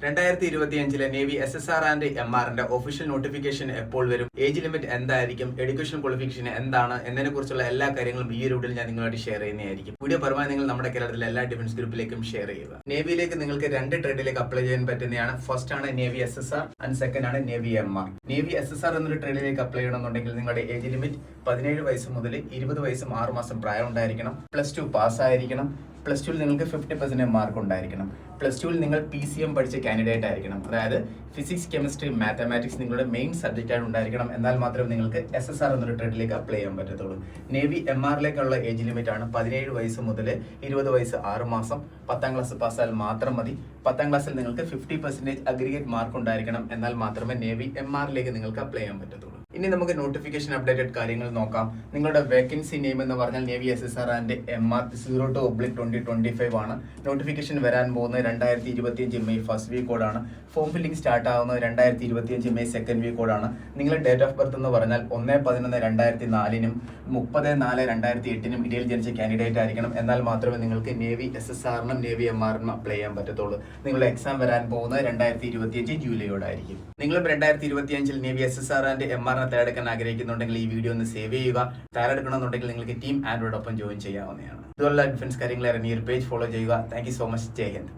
2025 navy SSR and MRന്റെ official notification എപ്പോൾ വരും, ഏജ് ലിമിറ്റ് എന്തായിരിക്കും, എഡ്യൂക്കേഷൻ ക്വാളിഫിക്കേഷൻ എന്താണ് എന്നതിനെ കുറിച്ചുള്ള എല്ലാ കാര്യങ്ങളും ഈ ഒരു വീഡിയോയിൽ ഞാൻ നിങ്ങളുമായിട്ട് ഷെയർ ചെയ്യുന്നതായിരിക്കും. വീഡിയോ പരമാവധി നിങ്ങൾ നമ്മുടെ കേരളത്തിലെ എല്ലാ ഡിഫൻസ് ഗ്രൂപ്പിലേക്കും ഷെയർ ചെയ്യുക. നേവിയിലേക്ക് നിങ്ങൾക്ക് രണ്ട് ട്രേഡിലേക്ക് അപ്ലൈ ചെയ്യാൻ പറ്റുന്നതാണ്. ഫസ്റ്റ് ആണ് നേവി SSR ആൻഡ് സെക്കൻഡ് ആണ് നേവി MR. നേവി SSR എന്നൊരു ട്രേഡിലേക്ക് അപ്ലൈ ചെയ്യണമെന്നുണ്ടെങ്കിൽ നിങ്ങളുടെ ഏജ് ലിമിറ്റ് 17 വയസ്സ് മുതൽ 20 വയസ്സും 6 മാസം പ്രായം ഉണ്ടായിരിക്കണം. +2 പാസ്സായിരിക്കണം. +2 നിങ്ങൾക്ക് 50% മാർക്ക് ഉണ്ടായിരിക്കണം. +2 നിങ്ങൾ PCM പഠിച്ച കാൻഡിഡേറ്റ് ആയിരിക്കണം. അതായത് ഫിസിക്സ്, കെമിസ്ട്രി, മാത്തമാറ്റിക്സ് നിങ്ങളുടെ മെയിൻ സബ്ജക്റ്റ് ആയിട്ട് ഉണ്ടായിരിക്കണം. എന്നാൽ മാത്രമേ നിങ്ങൾക്ക് SSR എന്നൊരു ട്രേഡിലേക്ക് അപ്ലൈ ചെയ്യാൻ പറ്റത്തുള്ളൂ. നേവി MRലേക്കുള്ള ഏജ് ലിമിറ്റ് ആണ് 17 വയസ്സ് മുതൽ 20 വയസ്സ് 6 മാസം. 10ാം ക്ലാസ് പാസ്സായാൽ മാത്രം മതി. 10ാം ക്ലാസ്സിൽ നിങ്ങൾക്ക് 50% അഗ്രിഗേറ്റ് മാർക്ക് ഉണ്ടായിരിക്കണം. എന്നാൽ മാത്രമേ നേവി MRലേക്ക് നിങ്ങൾക്ക് അപ്ലൈ ചെയ്യാൻ പറ്റത്തുള്ളൂ. ഇനി നമുക്ക് നോട്ടിഫിക്കേഷൻ അപ്ഡേറ്റഡ് കാര്യങ്ങൾ നോക്കാം. നിങ്ങളുടെ വേക്കൻസി നെയിം എന്ന് പറഞ്ഞാൽ നേവി SSR ആൻഡ് MR 02/2025 ആണ്. നോട്ടിഫിക്കേഷൻ വരാൻ പോകുന്നത് 2025 മെയ് ഫസ്റ്റ് വീക്കോടാണ്. ഫോം ഫില്ലിംഗ് സ്റ്റാർട്ട് ആവുന്നത് 2025 മെയ് സെക്കൻഡ് വീക്കോടാണ്. നിങ്ങളുടെ ഡേറ്റ് ഓഫ് ബർത്ത് എന്ന് പറഞ്ഞാൽ 1/11/2004 30/4/2008 ഇടയിൽ ജനിച്ച കാൻഡിഡേറ്റ് ആയിരിക്കണം. എന്നാൽ മാത്രമേ നിങ്ങൾക്ക് നേവി SSRനും നേവി MRനും അപ്ലൈ ചെയ്യാൻ പറ്റത്തുള്ളൂ. നിങ്ങളുടെ എക്സാം വരാൻ പോകുന്നത് 2025 ജൂലൈയോടായിരിക്കും. നിങ്ങളും 2025 നേവി SSR ആൻഡ് MR തയ്യാറെടുക്കാൻ ആഗ്രഹിക്കുന്നുണ്ടെങ്കിൽ ഈ വീഡിയോ ഒന്ന് സേവ് ചെയ്യുക. തയ്യാറെടുക്കണമെന്നുണ്ടെങ്കിൽ നിങ്ങൾക്ക് ടീം ആൻഡ്രോയിഡൊപ്പം ജോയിൻ ചെയ്യാവുന്നതാണ്. ഇതുപോലുള്ള ഡിഫൻസ് കാര്യങ്ങൾ അറിയാൻ ഈ ഒരു പേജ് ഫോളോ ചെയ്യുക. Thank you so much. Jai Hind.